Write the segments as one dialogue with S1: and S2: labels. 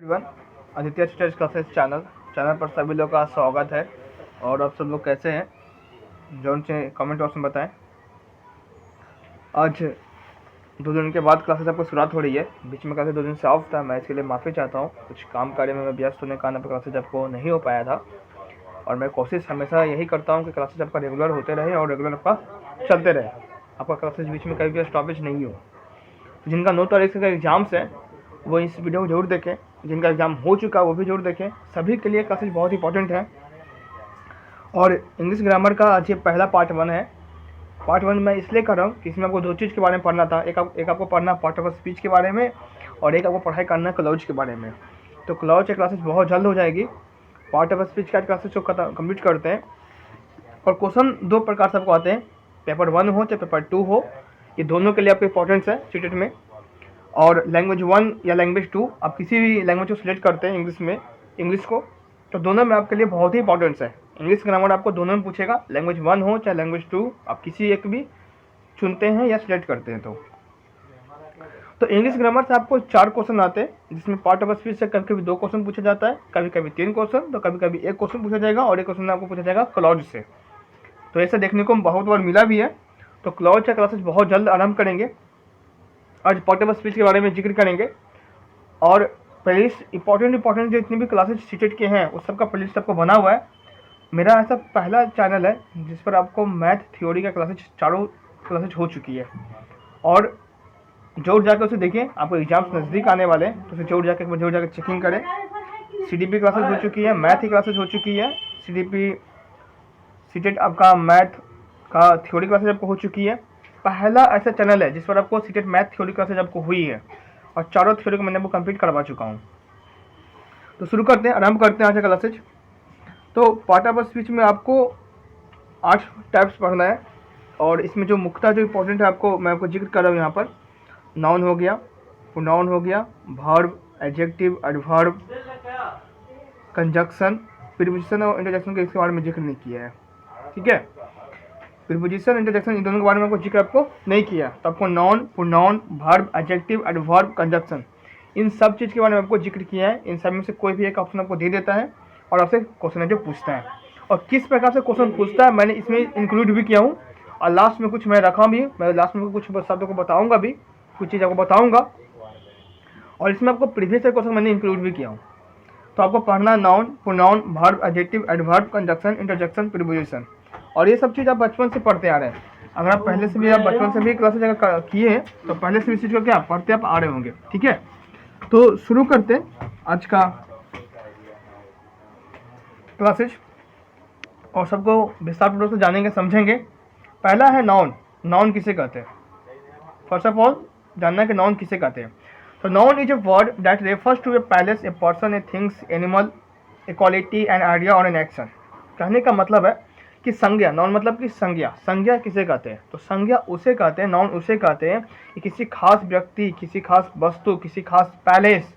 S1: Everyone, Aditya teachers classes channel पर सभी लोग का स्वागत है। और आप सब लोग कैसे हैं, जौन से कमेंट बॉक्स में बताएं। आज 2 दिन के बाद क्लासेस आपको शुरुआत हो रही है। बीच में क्लासेस 2 दिन से ऑफ था, मैं इसके लिए माफ़ी चाहता हूँ। कुछ काम कार्य में मैं व्यस्त होने के कारण क्लासेज आपको नहीं हो पाया था। और मैं कोशिश हमेशा यही करता हूँ कि क्लासेज आपका रेगुलर होते रहे और रेगुलर आपका चलते रहे, आपका क्लासेज बीच में कभी भी स्टॉपेज नहीं हो। तो जिनका 9 तारीख का एग्ज़ाम्स है वो इस वीडियो को जरूर देखें, जिनका एग्ज़ाम हो चुका है वो भी जरूर देखें। सभी के लिए क्लासेज बहुत इंपॉर्टेंट है। और इंग्लिश ग्रामर का आज ये पहला पार्ट 1 है। पार्ट 1 मैं इसलिए कर रहा हूँ कि इसमें आपको 2 चीज़ के बारे में पढ़ना था। एक आपको पढ़ना पार्ट ऑफ स्पीच के बारे में, और एक आपको पढ़ाई करना क्लॉज के बारे में। तो क्लॉज की क्लासेज बहुत जल्द हो जाएगी। पार्ट ऑफ स्पीच का क्लासेज को कंप्लीट करते हैं। और क्वेश्चन 2 प्रकार से आपको आते हैं, पेपर 1 हो चाहे पेपर 2 हो, ये दोनों के लिए आपको इंपॉर्टेंस है सीटेट में। और लैंग्वेज 1 या लैंग्वेज 2, आप किसी भी लैंग्वेज को सिलेक्ट करते हैं इंग्लिश को, तो दोनों में आपके लिए बहुत ही इंपॉर्टेंस है। इंग्लिश ग्रामर आपको दोनों में पूछेगा, लैंग्वेज 1 हो चाहे लैंग्वेज 2, आप किसी एक भी चुनते हैं या सिलेक्ट करते हैं। तो इंग्लिश ग्रामर से आपको 4 क्वेश्चन आते हैं, जिसमें पार्ट ऑफ स्पीच से कभी कभी 2 क्वेश्चन पूछा जाता है, कभी कभी 3 क्वेश्चन, तो कभी कभी 1 क्वेश्चन पूछा जाएगा और 1 क्वेश्चन आपको पूछा जाएगा क्लॉज से। तो ऐसा देखने को बहुत बार मिला भी है। तो क्लॉज का क्लासेस बहुत जल्द आरंभ करेंगे। आज पार्ट ऑफ स्पीच के बारे में जिक्र करेंगे। और प्लेलिस्ट इंपॉर्टेंट जो इतनी भी क्लासेज सीटेट के हैं उस सबका प्लेलिस्ट आपको बना हुआ है। मेरा ऐसा पहला चैनल है जिस पर आपको मैथ थ्योरी का क्लासेज चारों क्लासेज हो चुकी है। और जोर जाकर उसे देखिए, आपको एग्जाम्स नज़दीक आने वाले हैं तो उसे जोर जाकर चेकिंग करें। CDP क्लासेज हो चुकी है, मैथ की क्लासेज हो चुकी है। CDP सीटेट आपका मैथ का थ्योरी क्लासेज आपको हो चुकी है। पहला ऐसा चैनल है जिस पर आपको सीटेट मैथ थ्योरी क्लासेज आपको हुई है, और चारों थ्योरी को मैंने आपको कंप्लीट करवा चुका हूँ। तो आरंभ करते हैं आज का क्लासेज। तो पार्ट ऑफ स्पीच में आपको 8 टाइप्स पढ़ना है। और इसमें जो मुख्यतः जो इंपॉर्टेंट है मैं आपको जिक्र कर रहा हूँ यहाँ पर। नाउन हो गया, प्रोनाउन हो गया, verb, adjective, adverb, conjunction, preposition और इंटरजेक्शन के इसके बारे में जिक्र नहीं किया है। ठीक है, प्रीपोजिशन, इंटरजेक्शन इन दोनों के बारे में आपको जिक्र आपको नहीं किया। तो आपको noun, pronoun, verb, adjective, adverb, conjunction, इन सब चीज़ के बारे में आपको जिक्र किया है। इन सब में से कोई भी एक ऑप्शन आपको दे देता है और आपसे क्वेश्चन है जो पूछता है। और किस प्रकार से क्वेश्चन पूछता है मैंने इसमें इंक्लूड भी किया हूँ। और लास्ट में कुछ मैं रखा भी, मैं लास्ट में कुछ शब्दों को बताऊँगा भी, कुछ चीज़ आपको बताऊँगा। और इसमें आपको प्रीवियस क्वेश्चन मैंने इंक्लूड भी किया हूँ। तो आपको पढ़ना noun, pronoun, verb, adjective, adverb, conjunction, interjection, preposition. और ये सब चीज़ आप बचपन से पढ़ते आ रहे हैं। अगर आप पहले से भी आप बचपन से भी क्लासेज अगर किए हैं तो पहले से इस चीज़ को क्या पढ़ते आप आ रहे होंगे। ठीक है, तो शुरू करते हैं आज का क्लासेज और सबको विस्तारपूर्वक से जानेंगे, समझेंगे। पहला है नाउन। नाउन किसे कहते हैं? फर्स्ट ऑफ ऑल जानना है कि नाउन किसे कहते हैं। तो noun is a word that refers to a palace, a person, a things, animal, a quality, an idea और एन एक्शन। कहने का मतलब है कि संज्ञा, नाउन मतलब कि संज्ञा किसे कहते हैं? तो संज्ञा उसे कहते हैं, नाउन उसे कहते हैं कि किसी खास व्यक्ति, किसी खास वस्तु, किसी खास पैलेस,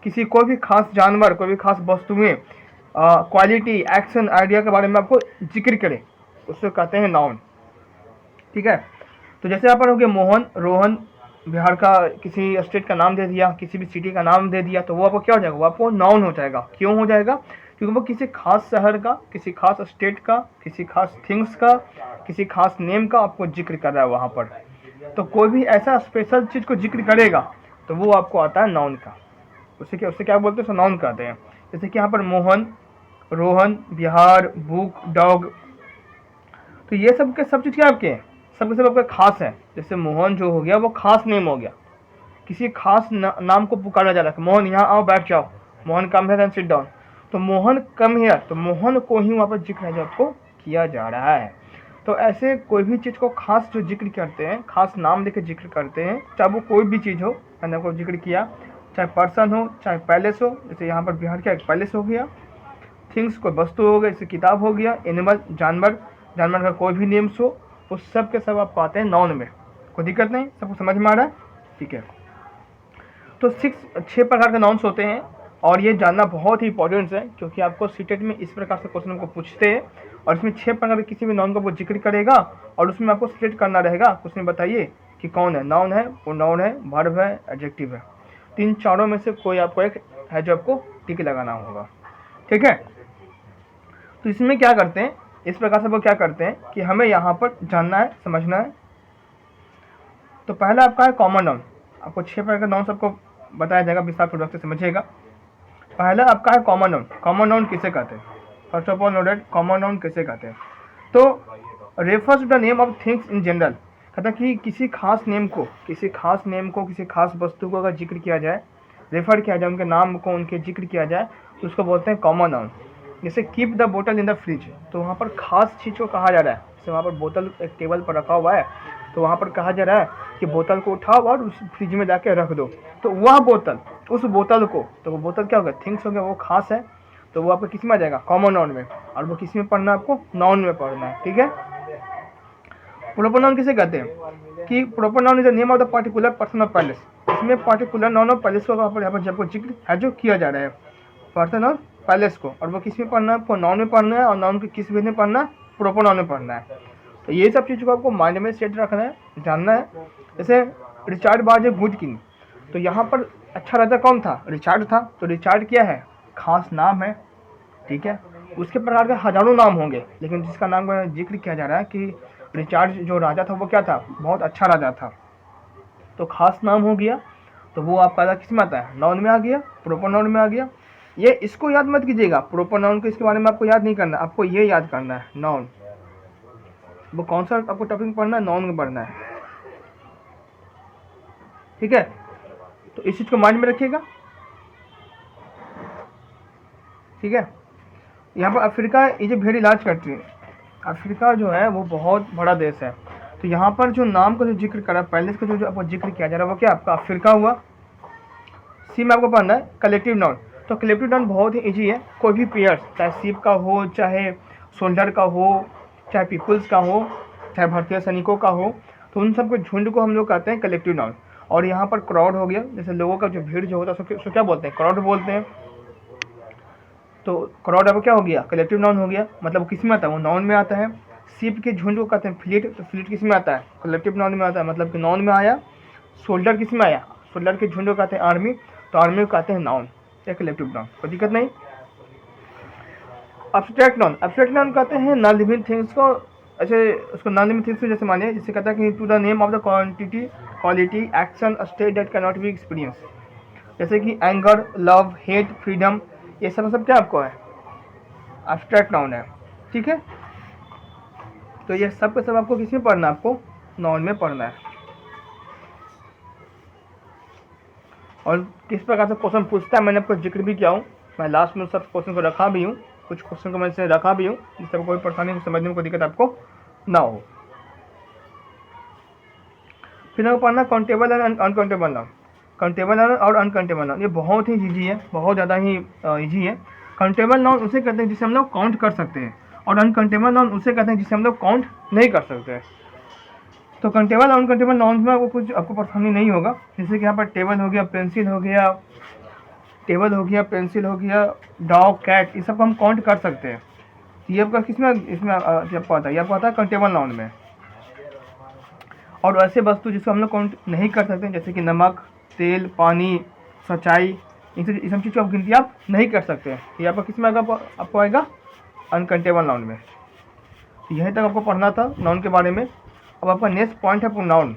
S1: किसी कोई भी खास जानवर, कोई भी खास वस्तुएं, क्वालिटी, एक्शन, आइडिया के बारे में आपको जिक्र करे, उससे कहते हैं नाउन। ठीक है, तो जैसे यहाँ पर हो गया मोहन, रोहन, बिहार का किसी स्टेट का नाम दे दिया, किसी भी सिटी का नाम दे दिया, तो वो आपको क्या हो जाएगा? वो आपको नाउन हो जाएगा। क्यों हो जाएगा? क्योंकि वो किसी खास शहर का, किसी खास स्टेट का, किसी खास थिंग्स का, किसी खास नेम का आपको जिक्र कर रहा है वहाँ पर। तो कोई भी ऐसा स्पेशल चीज़ को जिक्र करेगा तो वो आपको आता है नाउन का। उससे क्या बोलते हैं? उसको नाउन कहते हैं। जैसे कि यहाँ पर मोहन, रोहन, बिहार, बुक, डॉग, तो ये सब के सब चीज़ क्या आपके हैं? सब के सब आपका खास है। जैसे मोहन जो हो गया वो खास नेम हो गया, किसी खास नाम को पुकारा जा रहा है। मोहन यहाँ आओ, बैठ जाओ, Mohan come here and sit down, तो मोहन कम हियर, तो मोहन को ही वहाँ पर जिक्र है जो आपको किया जा रहा है। तो ऐसे कोई भी चीज़ को खास जो जिक्र करते हैं, खास नाम लेकर जिक्र करते हैं, चाहे वो कोई भी चीज़ हो, मैंने आपको जिक्र किया, चाहे पर्सन हो, चाहे पैलेस हो। जैसे यहाँ पर बिहार का एक पैलेस हो गया, थिंग्स कोई वस्तु हो गया, जैसे किताब हो गया, एनिमल जानवर का कोई भी नेम्स हो, उस सब के सब आप पाते हैं नाउन में। कोई दिक्कत नहीं, सबको समझ में आ रहा है? ठीक है, तो 6 प्रकार के नाउन्स होते हैं। और ये जानना बहुत ही इंपॉर्टेंट है क्योंकि आपको सीटेट में इस प्रकार से क्वेश्चन को पूछते हैं और इसमें 6 प्रकार के किसी भी नाउन का वो जिक्र करेगा और उसमें आपको सिलेक्ट करना रहेगा। उसमें बताइए कि कौन है, नाउन है, प्रोनाउन है, वर्ब है, एडजेक्टिव है। तीन चारों में से कोई आपको एक है जो आपको टिक लगाना होगा। ठीक है, तो इसमें क्या करते हैं, इस प्रकार से वो क्या करते हैं कि हमें यहाँ पर जानना है, समझना है। तो पहला आपका है कॉमन नाउन। आपको 6 प्रकार का नाउन सबको बताया जाएगा, विस्तार पूर्वक से समझिएगा। पहला आपका है कॉमन नाउन। कॉमन नाउन किसे कहते हैं? First of all noted, common noun किसे कहते हैं? तो refers to the name of things in general, कहता है कि किसी खास नेम को, किसी खास वस्तु को अगर जिक्र किया जाए, रेफर किया जाए, उनके नाम को, उनके जिक्र किया जाए, तो उसको बोलते हैं कॉमन नाउन। जैसे कीप द बोतल इन द फ्रिज, तो वहाँ पर खास चीज़ को कहा जा रहा है। जैसे वहाँ पर बोतल एक टेबल पर रखा हुआ है, तो वहाँ पर कहा जा रहा है कि बोतल को उठाओ और उस फ्रिज में जाके रख दो। तो वह बोतल, उस बोतल को, तो वो बोतल क्या होगा? थिंग्स हो गया, वो खास है, तो वो आपको किस में आ जाएगा? कॉमन नाउन में। और वो किस में पढ़ना है आपको? नाउन में पढ़ना है। ठीक है, प्रोपर नाउन किसे कहते हैं? कि proper noun is the name of the particular person of palace. इसमें पर्टिकुलर नाउन ऑफ पैलेस को यहाँ पर जब जिक्र है जो किया जा रहा है, पर्सन ऑफ पैलेस को, और वो किस में पढ़ना है? आपको नाउन में पढ़ना है। और नाउन को किस वे में पढ़ना है? प्रोपर नाउन में पढ़ना है। तो ये सब चीज़ को आपको माइंड में सेट रखना है, जानना है। जैसे Richard was a good king, तो यहाँ पर अच्छा राजा कौन था? रिचार्ड था। तो रिचार्ड क्या है? खास नाम है। ठीक है, उसके प्रकार के हजारों नाम होंगे, लेकिन जिसका नाम का जिक्र किया जा रहा है कि रिचार्ड जो राजा था वो क्या था? बहुत अच्छा राजा था। तो खास नाम हो गया, तो वो आपका किस में आता है? नाउन में आ गया, प्रोपर नाउन में आ गया। ये इसको याद मत कीजिएगा, प्रोपर नाउन को इसके बारे में आपको याद नहीं करना, आपको ये याद करना है नाउन। वो कौन सा आपको टॉपिक पढ़ना है? नाउन में पढ़ना है। ठीक है, तो इस चीज़ को माइंड में रखिएगा। ठीक है, यहाँ पर Africa is very large country. Africa जो है वो बहुत बड़ा देश है। तो यहाँ पर जो नाम का जो जिक्र करा, पैलेस का जो आपको जिक्र किया जा रहा है, वो क्या आपका अफ्रीका हुआ। सी में आपको पढ़ना है कलेक्टिव नाउन। तो कलेक्टिव नाउन बहुत ही इजी है। कोई भी पेयर्स, चाहे शिप का हो, चाहे सोल्जर का हो, चाहे पीपुल्स का हो, चाहे भारतीय सैनिकों का हो, तो उन सबके झुंड को हम लोग कहते हैं कलेक्टिव नाउन। और यहाँ पर क्राउड हो गया, जैसे लोगों का जो भीड़ जो होता है उसको क्या बोलते हैं? क्राउड बोलते हैं। तो क्राउड अब क्या हो गया? कलेक्टिव नाउन हो गया। मतलब किस में आता है? वो नाउन में आता है। शिप के झुंड को कहते हैं फ्लीट, तो फ्लीट किस में आता है? कलेक्टिव नाउन में आता है, मतलब कि नाउन में आया। सोल्जर किस में आया? सोल्जर के झुंड को कहते हैं आर्मी, तो आर्मी को कहते हैं नाउन या कलेक्टिव नाउन, कोई दिक्कत नहीं। एब्स्ट्रैक्ट नाउन, एब्स्ट्रैक्ट नाउन कहते हैं नॉन लिविंग थिंग्स को, ऐसे उसको नॉन लिविंग थिंग्स को जैसे मानिए, जिससे कहता है कि to the name of the quantity, quality, action, state that can not be experience. जैसे कि एंगर, लव, हेट, फ्रीडम, ये सब क्या आपको है? एब्स्ट्रैक्ट नाउन है। ठीक है, तो ये सब का सब आपको किस में पढ़ना है? आपको नाउन में पढ़ना है। और किस प्रकार से क्वेश्चन पूछता है मैंने आपको जिक्र भी किया हूँ। मैं लास्ट में सब क्वेश्चन को रखा भी हूँ, कुछ क्वेश्चन को मैंने रखा भी हूँ, जिससे कोई परेशानी समझने में कोई दिक्कत आपको ना हो। फिर आपको पढ़ना countable and uncountable noun. Countable noun और अनकाउंटेबल नाउन ये बहुत ही ईजी है, बहुत ज़्यादा ही ईजी है। काउंटेबल नाउन उसे कहते हैं जिसे हम लोग काउंट कर सकते हैं, और अनकाउंटेबल नाउन उसे कहते हैं जिसे हम लोग काउंट नहीं कर सकते। तो काउंटेबल और अनकाउंटेबल नाउन में आपको परेशानी नहीं होगा। जैसे कि यहाँ पर टेबल हो गया, पेंसिल हो गया, टेबल हो गया, पेंसिल हो गया, डॉग, कैट, ये सब हम काउंट कर सकते हैं। ये आपका किसमें, इसमें आपको आता है, ये आपको आता है काउंटेबल नाउन में। और ऐसे वस्तु जिसको हम लोग काउंट नहीं कर सकते, जैसे कि नमक, तेल, पानी, सच्चाई, इन सब चीज़ की आप गिनती आप नहीं कर सकते। ये आपका किस में आएगा? आपको आएगा अनकाउंटेबल नाउन में। तो यहीं तक आपको पढ़ना था नाउन के बारे में। अब आपका नेक्स्ट पॉइंट है प्रोनाउन।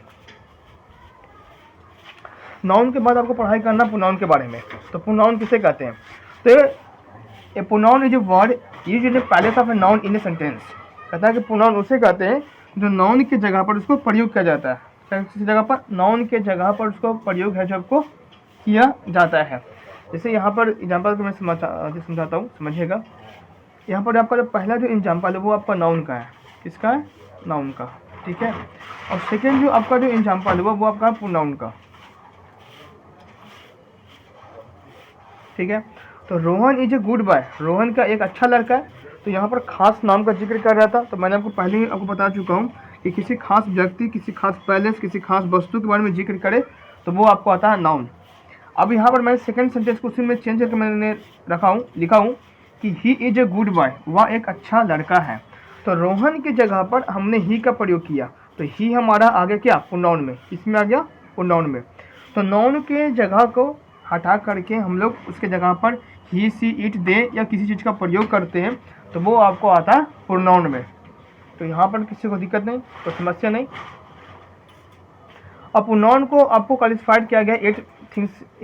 S1: नाउन के बाद आपको पढ़ाई करना प्रोनाउन के बारे में। तो प्रोनाउन किसे कहते हैं? तो a pronoun is a word used in place of a noun in a sentence. कहता है कि प्रोनाउन उसे कहते हैं जो नाउन की जगह पर उसको प्रयोग किया जाता है। किसी जगह पर, नाउन के जगह पर उसको प्रयोग है जो आपको किया जाता है। जैसे यहाँ पर एग्जाम्पल को मैं समझाता हूँ, समझिएगा। यहाँ पर आपका जो पहला जो एग्जाम्पल है वो आपका नाउन का है। किसका है? नाउन का। ठीक है, और सेकेंड जो आपका जो एग्जाम्पल है वो आपका प्रोनाउन का। ठीक है, तो Rohan is a good boy, Rohan का एक अच्छा लड़का है। तो यहाँ पर खास नाम का जिक्र कर रहा था। तो मैंने आपको पहले ही आपको बता चुका हूँ कि किसी खास व्यक्ति, किसी खास पैलेस, किसी खास वस्तु के बारे में जिक्र करे तो वो आपको आता है नाउन। अब यहाँ पर मैं सेकंड सेंटेंस को में चेंज करके मैंने लिखा हूँ कि ही इज ए गुड बॉय, वह एक अच्छा लड़का है। तो रोहन की जगह पर हमने ही का प्रयोग किया, तो ही हमारा आ गया क्या? प्रोनाउन में। इसमें आ गया प्रोनाउन में। तो नाउन के जगह को हटा करके हम लोग उसके जगह पर ही सी इट दे या किसी चीज़ का प्रयोग करते हैं तो वो आपको आता है प्रोनाउन में। तो यहाँ पर किसी को दिक्कत नहीं, तो समस्या नहीं। अब प्रोनाउन को आपको क्लासिफाइड किया गया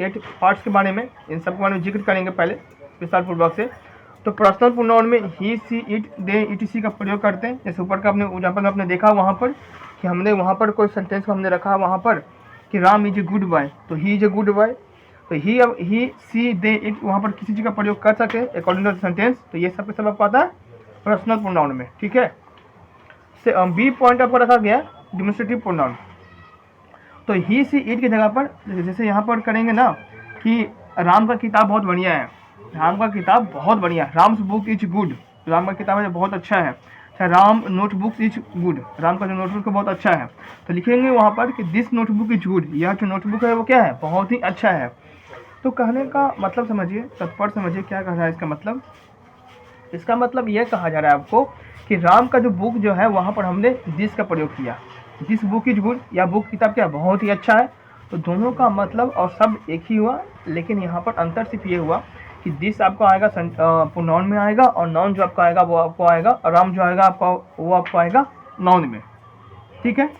S1: 8 पार्ट्स के बारे में, इन सब के बारे में जिक्र करेंगे पहले विस्तार पूर्वक से। तो पर्सनल प्रोनाउन में ही सी इट दे etc का प्रयोग करते हैं। जैसे ऊपर का अपने एग्जाम्पल में आपने देखा वहाँ पर कि हमने वहाँ पर कोई सेंटेंस को हमने रखा वहाँ पर कि Ram is a good boy, तो he is a good boy. तो ही सी दे इट वहाँ पर किसी चीज़ का प्रयोग कर सके अकॉर्डिंग टू सेंटेंस, तो ये सब के सब आपको आता है पर्सनल प्रोनाउन में, ठीक है। बी पॉइंट आपको रखा गया डिमोन्स्ट्रेटिव प्रोनाउन। तो ही सी इट की जगह पर जैसे यहाँ पर करेंगे ना कि राम का किताब बहुत बढ़िया है, राम का किताब बहुत बढ़िया है, Ram's book is good, Ram का किताब है बहुत अच्छा है। Ram notebook is good, Ram का जो नोटबुक है बहुत अच्छा है। तो लिखेंगे वहाँ पर कि दिस नोटबुक इज गुड, यह जो नोटबुक है वो क्या है, बहुत ही अच्छा है। तो कहने का मतलब समझिए, तत्पर समझिए क्या कह रहा है इसका मतलब। इसका मतलब यह कहा जा रहा है आपको कि राम का जो बुक जो है वहाँ पर हमने दिस का प्रयोग किया, दिस बुक इज गुड, या बुक किताब क्या बहुत ही अच्छा है। तो दोनों का मतलब और शब्द एक ही हुआ, लेकिन यहाँ पर अंतर सिर्फ ये हुआ कि दिस आपको आएगा प्रोनाउन में आएगा और नाउन जो आपका आएगा वो आपको आएगा, और राम जो आएगा आपका वो आपको आएगा नाउन में, ठीक है।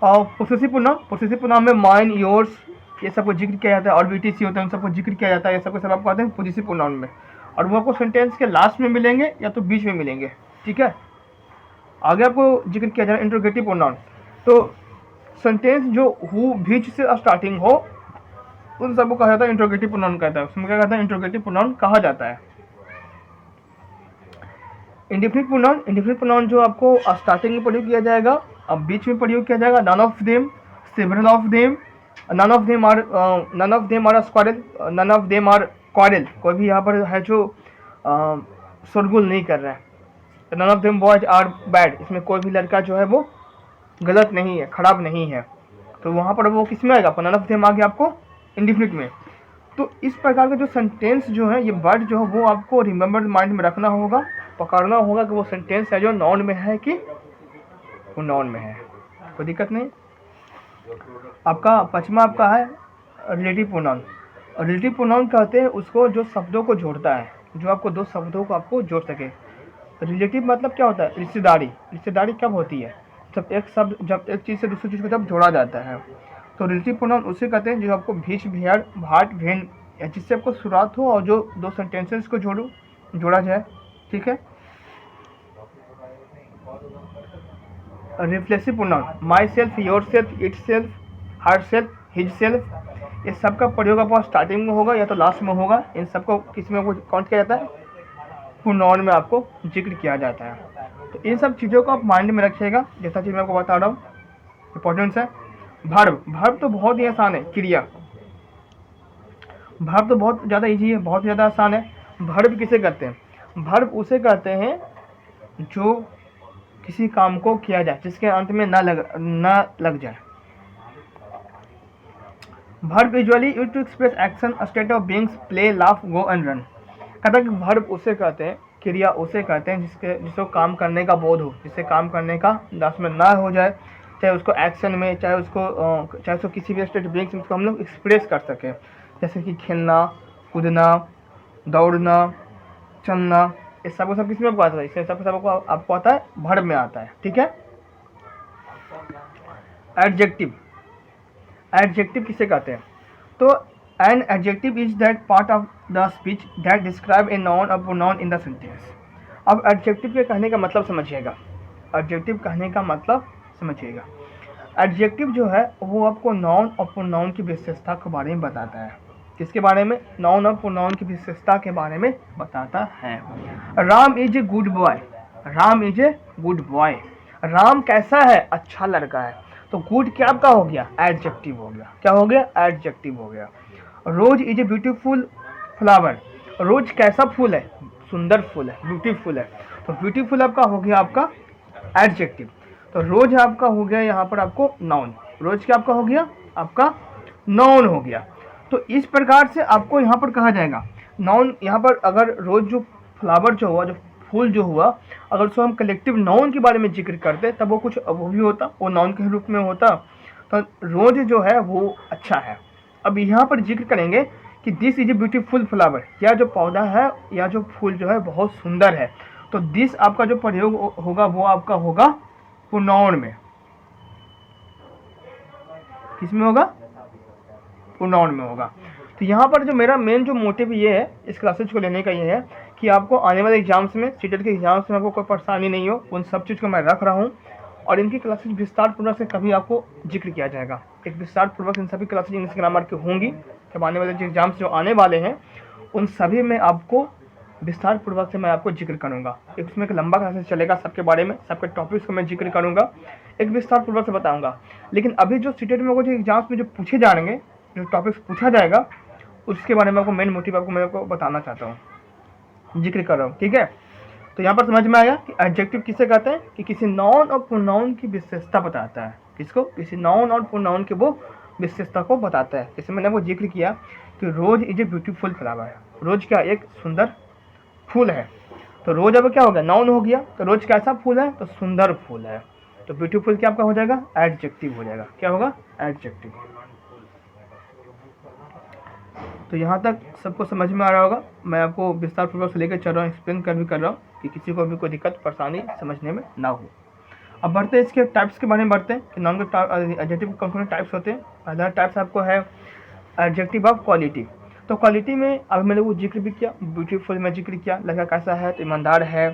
S1: और पोसेसिव प्रोनाउन में माइन, योर्स, ये सबको जिक्र किया जाता है, और BTC होता है उन सबको जिक्र किया जाता है, ये सबको सब आपको आते हैं पोसेसिव प्रोनाउन में। और वो आपको सेंटेंस के लास्ट में मिलेंगे या तो बीच में मिलेंगे, ठीक है। आगे आपको जिक्र किया जा रहा है इंट्रोगेटिव प्रोनाउन। तो सेंटेंस जो हु बीच से स्टार्टिंग हो उन सबको कहा जाता है इंट्रोगेटिव प्रोनाउन कहता है, उसमें क्या कहता है इंट्रोगेटिव प्रोनाउन कहा जाता है। इंडेफिनिट प्रोनाउन जो आपको स्टार्टिंग में प्रयोग किया जाएगा, अब बीच में प्रयोग किया जाएगा। None of them, several of them, none of them are squirrel, none of them are quarrel, कोई भी यहाँ पर है जो शोरगुल नहीं कर रहा है। None of them boys are bad, इसमें कोई भी लड़का जो है वो गलत नहीं है, खराब नहीं है। तो वहाँ पर वो किस में आएगा, नन ऑफ देम आ गया आपको इंडेफिनिट में। तो इस प्रकार के जो सेंटेंस जो है, ये वर्ड जो है वो आपको रिमेंबर माइंड में रखना होगा, पकड़ना होगा कि वो सेंटेंस है जो नाउन में है कि वो नाउन में है, कोई दिक्कत नहीं। आपका पचमा आपका है रिलेटिव प्रोनाउन। रिलेटिव प्रोनाउन कहते हैं उसको जो शब्दों को जोड़ता है, जो आपको दो शब्दों को आपको जोड़ सके। रिलेटिव मतलब क्या होता है, रिश्तेदारी। रिश्तेदारी कब होती है, जब एक शब्द, जब एक चीज़ से दूसरी चीज़ को जब जोड़ा जाता है। तो रिलेटिव प्रोनाउन उसे कहते हैं जो आपको भीष, भेड़, भाट, भेड़, या जिससे आपको शुरुआत हो और जो दो सेंटेंसेस को जोड़ा जाए, ठीक है। Reflexive pronoun, my self, your self, it self, her self, his self, ये सब का प्रयोग आपको स्टार्टिंग में होगा या तो लास्ट में होगा। इन सबको किस में काउंट किया जाता है, प्रोनाउन में आपको जिक्र किया जाता है। तो इन सब चीज़ों को आप माइंड में रखिएगा, जैसा चीज़ मैं आपको बता रहा हूँ, इंपॉर्टेंस है। भर्ब तो बहुत ही आसान है, क्रिया। भर्ब तो बहुत ज़्यादा ईजी है, बहुत ज़्यादा आसान है। भर्ब किसे कहते हैं, भर्ब उसे कहते हैं जो किसी काम को किया जाए जिसके अंत में ना लग जाए। Verb usually used to express action, state of beings, play, laugh, go and run. कहता है कि भर्ब उसे कहते हैं, क्रिया उसे कहते हैं जिसको काम करने का बोध हो, जिससे काम करने का लास्ट में ना हो जाए, चाहे उसको एक्शन में, चाहे उसको किसी भी स्टेट बीइंग्स में उसको हम लोग एक्सप्रेस कर सकें। जैसे कि खेलना, कूदना, दौड़ना, चलना, इस सब को सब किस में आपको आता है, इससे सब आपको आता है भर्ब में आता है, ठीक है। एडजेक्टिव, एडजेक्टिव किसे कहते हैं, तो an adjective is that part of the speech that describe a noun और प्रोनाउन इन द सेंटेंस। अब एडजेक्टिव के कहने का मतलब समझिएगा, एडजेक्टिव कहने का मतलब समझिएगा। एडजेक्टिव जो है वो आपको नाउन और प्रोनाउन की विशेषता के बारे में बताता है। किसके बारे में, नाउन और प्रोनाउन की विशेषता के बारे में बताता है। Ram is a good boy, Ram is a good boy, Ram कैसा है, अच्छा लड़का है। तो गुड क्या आपका हो गया, एडजेक्टिव हो गया, क्या हो गया, एडजेक्टिव हो गया। रोज इज ए ब्यूटीफुल फ्लावर, रोज कैसा फूल है, सुंदर फूल है, ब्यूटीफुल है। तो ब्यूटीफुल आपका हो गया आपका एडजेक्टिव। तो रोज आपका हो गया यहाँ पर आपको नाउन, रोज क्या आपका हो गया, आपका नाउन हो गया। तो इस प्रकार से आपको यहाँ पर कहा जाएगा नाउन। यहाँ पर अगर रोज जो फ्लावर जो हुआ, जो फूल जो हुआ, अगर उसको हम कलेक्टिव नाउन के बारे में जिक्र करते तब वो कुछ वो भी होता, वो नाउन के रूप में होता। तो रोज जो है वो अच्छा है, अब यहाँ पर जिक्र करेंगे कि this is a beautiful flower, यह जो पौधा है या जो फूल जो है बहुत सुंदर है। तो दिस आपका जो प्रयोग होगा वो आपका होगा प्रोनाउन में। किसमें होगा? प्रोनाउन में होगा। तो यहाँ पर जो मेरा मेन जो मोटिव ये है इस क्लासेज को लेने का ये है कि आपको आने वाले एग्जाम्स में, सीटेट के एग्जाम्स में आपको कोई परेशानी नहीं हो, उन सब चीज़ को मैं रख रहा हूँ और इनकी क्लासेज विस्तार पूर्वक से कभी आपको जिक्र किया जाएगा। एक विस्तार पूर्वक इन सभी क्लासेज इंग्लिश ग्रामर की होंगी। जब आने वाले जो एग्जाम्स जो आने वाले हैं उन सभी में आपको विस्तार पूर्वक से मैं आपको जिक्र करूँगा। उसमें एक लंबा क्लासेस चलेगा सबके बारे में, सबके टॉपिक्स को मैं जिक्र करूँगा, एक विस्तार पूर्वक से बताऊँगा। लेकिन अभी जो सीटेट में जो एग्जाम्स में जो पूछे जाएंगे, जो टॉपिक्स पूछा जाएगा, उसके बारे में आपको मेन मोटिव आपको मैं आपको बताना चाहता हूँ, जिक्र कर रहा हूँ। ठीक है, तो यहाँ पर समझ में आया कि एडजेक्टिव किसे कहते हैं कि किसी नाउन और प्रोनाउन की विशेषता बताता है। किसको? किसी नाउन और प्रोनाउन के वो विशेषता को बताता है। जैसे मैंने वो जिक्र किया कि रोज इज ए ब्यूटीफुल फ्लावर है। रोज क्या? एक सुंदर फूल है। तो रोज अब क्या हो गया? नाउन हो गया। तो रोज कैसा फूल है? तो सुंदर फूल है। तो ब्यूटीफुल क्या आपका हो जाएगा? एडजेक्टिव हो जाएगा। क्या होगा? एडजेक्टिव। तो यहाँ तक सबको समझ में आ रहा होगा। मैं आपको विस्तार पूर्वक से लेकर चल रहा हूँ, एक्सप्लेन कर रहा हूँ कि किसी को भी कोई दिक्कत परेशानी समझने में ना हो। अब बढ़ते हैं इसके टाइप्स के बारे में बढ़ते हैं कि नाउन के एडजेक्टिव कौन कौन टाइप्स होते हैं। पहला टाइप्स आपको है एडजेक्टिव ऑफ क्वालिटी। तो क्वालिटी में अब मैंने वो जिक्र भी किया, ब्यूटीफुल में जिक्र किया, लड़का कैसा है तो ईमानदार है,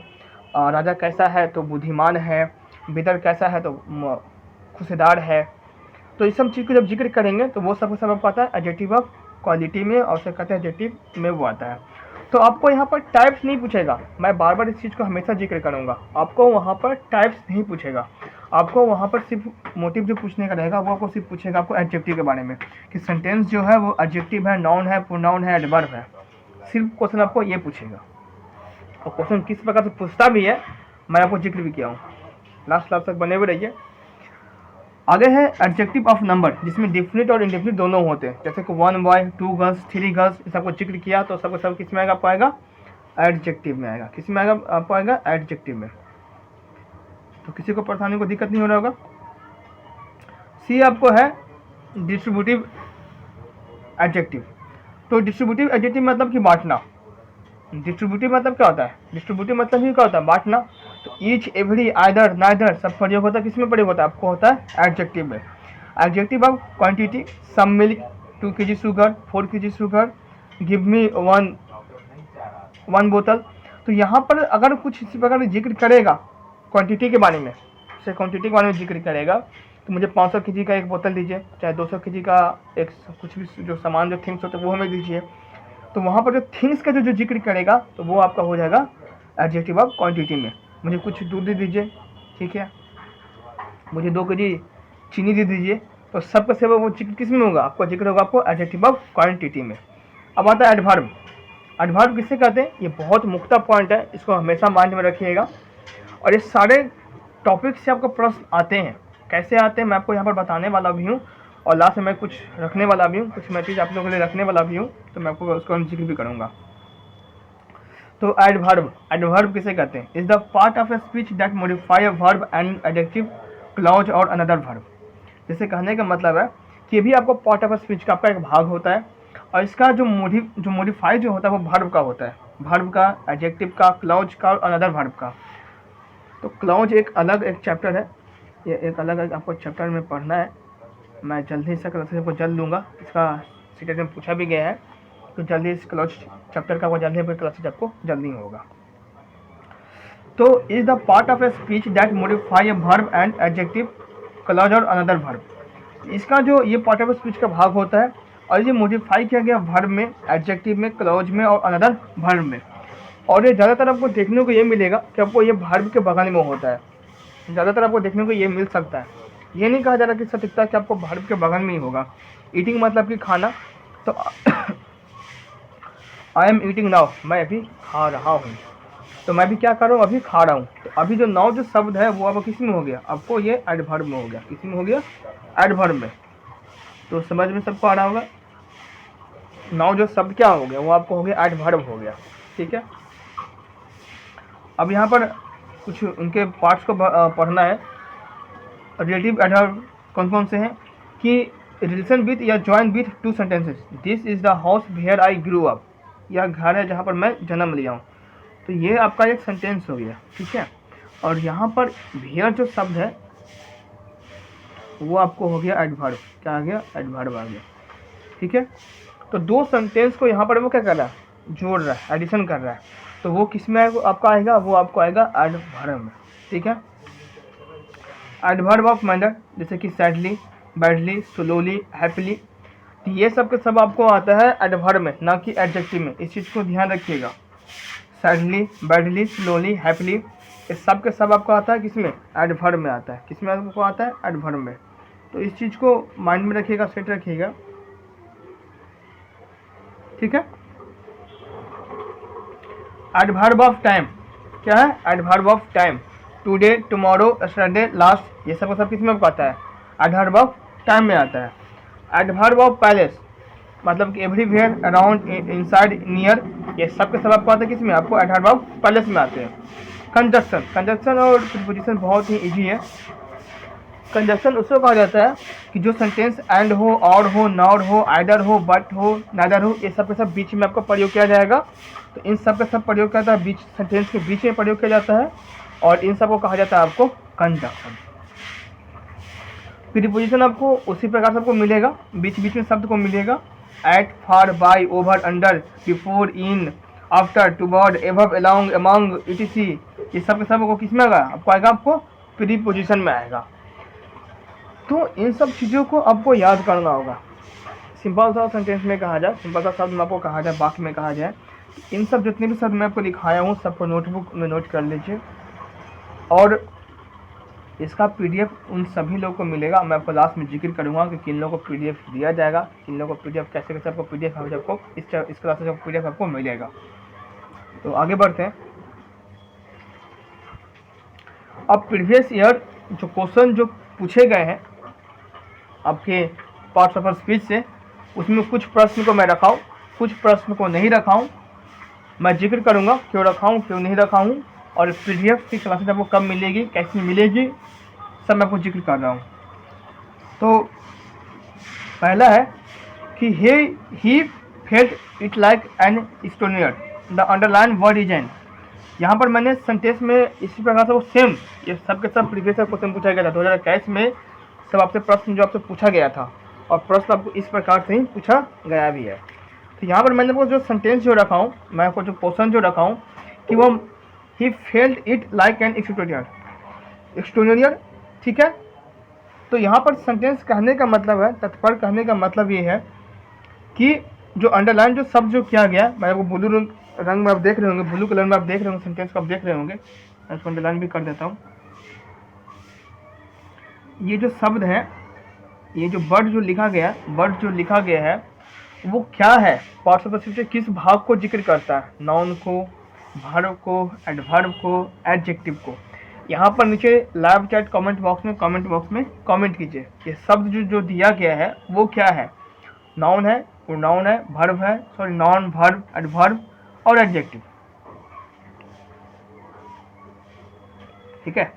S1: राजा कैसा है तो बुद्धिमान है, बिदर कैसा है तो खुशेदार है। तो इस सब चीज़ को जब जिक्र करेंगे तो वो सब आपको आता है एडजेक्टिव ऑफ क्वालिटी में, और उसे कहते हैं एडजेक्टिव में वो आता है। तो आपको यहाँ पर टाइप्स नहीं पूछेगा, मैं बार बार इस चीज़ को हमेशा जिक्र करूँगा। आपको वहाँ पर टाइप्स नहीं पूछेगा, आपको वहाँ पर सिर्फ मोटिव जो पूछने का रहेगा वो आपको सिर्फ पूछेगा आपको एडजेक्टिव के बारे में कि सेंटेंस जो है वो एडजेक्टिव है, नाउन है, प्रोनाउन है, एडवर्ब है। सिर्फ क्वेश्चन आपको ये पूछेगा। और क्वेश्चन किस प्रकार से पूछता भी है मैं आपको जिक्र भी किया हूँ। लास्ट क्लास तक बने हुए रहिए। आगे है एडजेक्टिव ऑफ नंबर, जिसमें डिफिनिट और इंडेफिनिट दोनों होते हैं। जैसे कि 1 बॉय, 2 गर्ल्स, 3 गर्ल्स, इस सबको जिक्र किया तो सबको सब किस में आएगा? आपको आएगा एडजेक्टिव में आएगा। किस में आएगा? आपको आएगा एडजेक्टिव में। तो किसी को परेशानी को दिक्कत नहीं हो रहा होगा। सी आपको है डिस्ट्रीब्यूटिव एडजेक्टिव। तो डिस्ट्रीब्यूटिव एडजेक्टिव मतलब कि बांटना। डिस्ट्रीब्यूटिव मतलब क्या होता है? डिस्ट्रीब्यूटिव मतलब ही क्या होता है? बांटना। तो ईच, एवरी, आइदर, नाइदर सब प्रयोग होता है किसमें प्रयोग होता है? आपको होता है एडजेक्टिव में। Adjective of quantity, some milk, 2 kg sugar, 4 kg sugar, give me one बोतल। तो यहाँ पर अगर कुछ इसी प्रकार का जिक्र करेगा क्वांटिटी के बारे में, जैसे क्वांटिटी के बारे में जिक्र करेगा तो मुझे 500 kg का एक बोतल दीजिए, चाहे 200 kg का एक कुछ भी जो सामान जो थिंग्स होते हैं वो हमें दीजिए। तो वहाँ पर जो थिंग्स का जो जिक्र करेगा तो वो आपका हो जाएगा एडजेक्टिव ऑफ क्वांटिटी में। मुझे कुछ दूध दे दीजिए, ठीक है, मुझे 2 kg चीनी दे दीजिए। तो सबका सब वो जिक्र किस में होगा? आपको जिक्र होगा आपको एडजेक्टिव ऑफ क्वांटिटी में। अब आता है एडवर्ब। एडवर्ब किससे कहते हैं? ये बहुत मुख्य पॉइंट है, इसको हमेशा माइंड में रखिएगा। और ये सारे टॉपिक से आपको प्रश्न आते हैं। कैसे आते हैं मैं आपको यहाँ पर बताने वाला भी हूँ, और लास्ट में मैं कुछ रखने वाला भी हूँ, कुछ मैं चीज़ आप लोगों के लिए रखने वाला भी हूँ, तो मैं आपको उसका जिक्र भी करूँगा। तो एडवर्ब, एडवर्ब किसे कहते हैं? Is the part of a speech that modify a verb and adjective, clause और अनदर वर्ब। जैसे कहने का मतलब है कि भी आपको पार्ट ऑफ ए स्पीच का आपका एक भाग होता है, और इसका जो मॉडिफाई जो होता है वो वर्ब का होता है। वर्ब का, एडजेक्टिव का, क्लॉज का और अनदर वर्ब का। तो क्लॉज एक अलग एक चैप्टर है, ये एक अलग आपको चैप्टर में पढ़ना है। मैं जल्दी इसका क्लासेस को जल्द लूँगा, इसका सीटेट में पूछा भी गया है, तो जल्दी इस क्लॉज चैप्टर का वो जल्दी क्लासेस आपको जल्दी होगा। तो is the part of a speech that modify a verb and adjective, clause और अनदर वर्ब। इसका जो ये पार्ट ऑफ स्पीच का भाग होता है, और ये मॉडिफाई किया गया वर्ब में, एडजेक्टिव में, क्लॉज में और अनदर वर्ब में। और ये ज़्यादातर आपको देखने को ये मिलेगा कि आपको ये वर्ब के बगल में होता है। ज़्यादातर आपको देखने को ये मिल सकता है। ये नहीं कहा जा रहा कि सटीकता कि आपको वर्ब के बगल में ही होगा। ईटिंग मतलब कि खाना। तो आई एम ईटिंग नाउ, मैं अभी खा रहा हूँ। तो मैं भी क्या कर रहा हूँ? अभी खा रहा हूँ। तो अभी जो नाउ जो शब्द है वो आपको किस में हो गया? आपको ये एडवर्ब में हो गया। किस में हो गया? एडवर्ब में। तो समझ में सबको आ रहा होगा। नाउ जो शब्द क्या हो गया वो आपको हो गया एडवर्ब हो गया। ठीक है, अब यहाँ पर कुछ उनके पार्ट्स को पढ़ना है। रिलेटिव एडवर्ब कौन कौन से हैं कि रिलेशन विथ या join with two sentences. This is the house where I grew up, यह घर है जहाँ पर मैं जन्म लिया हूँ। तो ये आपका एक सेंटेंस हो गया, ठीक है। और यहाँ पर वेयर जो शब्द है वो आपको हो गया एडवर्ब। क्या आ गया? एडवर्ब आ गया, ठीक है। तो दो सेंटेंस को यहाँ पर वो क्या कर रहा है? जोड़ रहा है, एडिशन कर रहा है। तो वो किस में आपका आएगा? वो आपको आएगा एडवर्ब में, ठीक है। एडवर्ब ऑफ मैनर, जैसे कि सैडली, बैडली, स्लोली, हैप्पीली, तो ये सब के सब आपको आता है एडवर्ब में, ना कि एडजेक्टिव में। इस चीज़ को ध्यान रखिएगा। सैडली, बैडली, स्लोली, हैप्पीली, ये सब के सब आपको आता है किसमें? एडवर्ब में आता है। किसमें आपको आता है? एडवर्ब में। तो इस चीज़ को माइंड में रखिएगा, सेट रखिएगा, ठीक है। एडवर्ब ऑफ टाइम क्या है? Adverb of time, today, tomorrow, yesterday, last, ये सब का सब किस में आता है? एडवर्ब ऑफ टाइम में आता है। एडवर्ब ऑफ पैलेस, मतलब कि एवरीवेयर, अराउंड, इनसाइड, नियर, ये सब के सब आपको आता है किस में? आपको एडवर्ब ऑफ पैलेस में आते हैं। कंजक्शन, कंजक्शन और प्रीपोजिशन बहुत ही इजी है। कंजक्शन उसको कहा जाता है कि जो सेंटेंस एंड हो, और हो, नॉर हो, आइदर हो, बट हो, नादर हो, ये सब के सब बीच में आपको प्रयोग किया जाएगा। तो इन सब का सब प्रयोग किया जाता है बीच, सेंटेंस के बीच में प्रयोग किया जाता है, और इन सब को कहा जाता है आपको कंजक्शन। प्रीपोजिशन आपको उसी प्रकार से आपको मिलेगा, बीच बीच में शब्द को मिलेगा। At, for, by, over, under, before, in, after, toward, above, along, among, ETC, ये सब के सब आपको किस में आएगा? आपको आएगा आपको प्रीपोजिशन में आएगा। तो इन सब चीज़ों को आपको याद करना होगा। सिंपल सा सेंटेंस में कहा जाए, सिंपल सा शब्द में आपको कहा जाए, वाक्य में कहा जाए, इन सब जितने भी शब्द मैं आपको दिखाया हूँ सबको नोटबुक में नोट कर लीजिए। और इसका पीडीएफ उन सभी लोगों को मिलेगा। मैं आपको लास्ट में जिक्र करूँगा कि किन लोगों को पीडीएफ दिया जाएगा, किन लोगों को पीडीएफ कैसे कैसे आपको पीडीएफ आपको इस क्लास से पीडीएफ आपको मिलेगा। तो आगे बढ़ते हैं। अब प्रीवियस ईयर जो क्वेश्चन जो पूछे गए हैं आपके पार्ट्स ऑफ स्पीच से, उसमें कुछ प्रश्न को मैं रखा हूँ, कुछ प्रश्न को नहीं रखा हूँ। मैं जिक्र करूँगा क्यों रखा हूँ, क्यों नहीं रखा हूँ, और पीडीएफ की क्लासेज आपको कब मिलेगी, कैसे मिलेगी, सब मैं आपको जिक्र कर रहा हूँ। तो पहला है कि he felt it like an Estonian, the underline word is an. यहाँ पर मैंने सेंटेंस में इसी प्रकार से वो सेम ये सब के सब प्रीवियस क्वेश्चन पूछा गया था 2021 में, सब आपसे प्रश्न जो आपसे पूछा गया था, और प्रश्न आपको इस प्रकार से ही पूछा गया भी है। तो यहाँ पर मैंने आपको जो सेंटेंस जो रखा हूँ, मैं आपको जो क्वेश्चन जो रखा हूँ कि वो he felt it like an Estonian, ठीक है। तो यहाँ पर सेंटेंस कहने का मतलब है, तत्पर कहने का मतलब ये है कि जो अंडरलाइन जो शब्द जो किया गया, मैं आपको ब्लू रंग में आप देख रहे होंगे, ब्लू कलर में आप देख रहे होंगे, सेंटेंस को आप देख रहे होंगे, मैं इसको अंडरलाइन भी कर देता हूँ। ये जो शब्द है, ये जो वर्ड जो लिखा गया, वर्ड जो लिखा गया है वो क्या है? पार्ट्स ऑफ स्पीच से किस भाग को जिक्र करता है? नाउन को, वर्ब को, एडवर्ब को, एडजेक्टिव को। यहाँ पर नीचे लाइव चैट कमेंट बॉक्स में कमेंट कीजिए। ये शब्द जो दिया गया है वो क्या है? नाउन है, प्रोनाउन है, वर्ब है, सॉरी नाउन, वर्ब, एडवर्ब और एडजेक्टिव, ठीक है।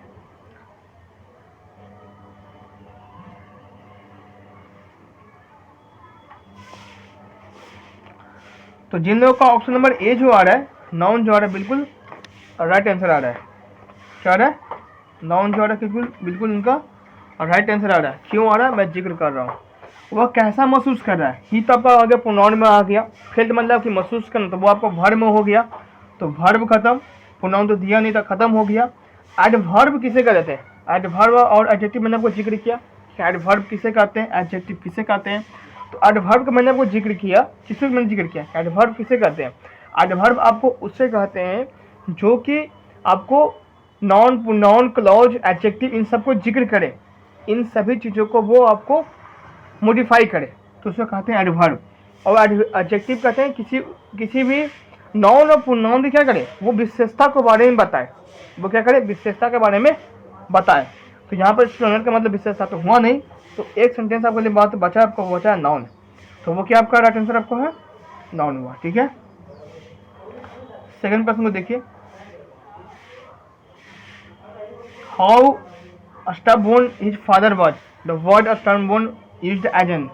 S1: तो जिन लोगों का ऑप्शन नंबर ए जो आ रहा है, नाउन जो आ रहा है, बिल्कुल राइट आंसर आ रहा है। क्या आ रहा है? नाउन जो आ रहा है बिल्कुल उनका राइट आंसर आ रहा है। क्यों आ रहा है? मैं जिक्र कर रहा हूँ। वह कैसा महसूस कर रहा है? ही तो आपका आ गया प्रोनाउन में आ गया। फेल्ट मतलब कि महसूस करना, तो वो आपका वर्ब में हो गया, तो वर्ब खत्म, प्रोनाउन तो दिया नहीं था, खत्म हो गया। एडवर्ब किसे कहते हैं? एडवर्ब और एडजेक्टिव मैंने आपको जिक्र किया कि एडवर्ब किसे कहते हैं, एडजेक्टिव किसे कहते हैं। तो एडवर्ब का मैंने आपको जिक्र किया, किसमें मैंने जिक्र किया? एडवर्ब किसे कहते हैं? एडवर्ब आपको उससे कहते हैं जो कि आपको नॉन, प्रोनाउन, क्लॉज, एडजेक्टिव इन सबको जिक्र करे, इन सभी चीज़ों को वो आपको मॉडिफाई करे, तो उसको कहते हैं एडवर्ब। और एडजेक्टिव कहते हैं किसी भी नाउन और प्रोनाउन की क्या करे? वो विशेषता के बारे में बताए। वो क्या करे? विशेषता के बारे में बताए। तो यहाँ पर स्टूडेंट का मतलब विशेषता तो हुआ नहीं, तो एक सेंटेंस आपके लिए बात बचा, आपको बचा है नाउन। तो वो क्या आपका राइट आंसर आपको है? नाउन हुआ, ठीक है। सेकंड प्रश्न को देखिए। How stubborn his father was, the word stubborn used as an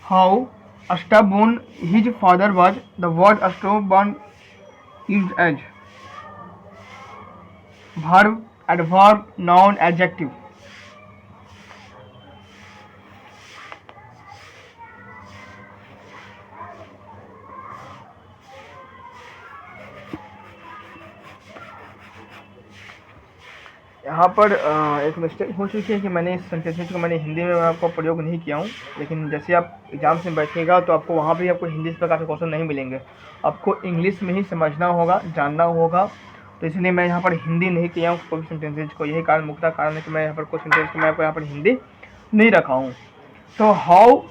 S1: how stubborn his father was. The word stubborn used as verb, adverb, noun, adjective. यहाँ पर एक मिस्टेक हो चुकी है कि मैंने इस सेंटेंसेस को मैंने हिंदी में आपको प्रयोग नहीं किया हूँ, लेकिन जैसे आप एग्जाम्स में बैठिएगा तो आपको वहाँ भी आपको हिंदी से प्रकार के क्वेश्चन नहीं मिलेंगे, आपको इंग्लिश में ही समझना होगा, जानना होगा। तो इसलिए मैं यहाँ पर हिंदी नहीं किया हूँ कोई सेंटेंसेज को, यही कारण मुख्य कारण है कि मैं यहाँ पर कोई सेंटेंस को मैं आपको यहाँ पर हिंदी नहीं रखा हूँ। तो how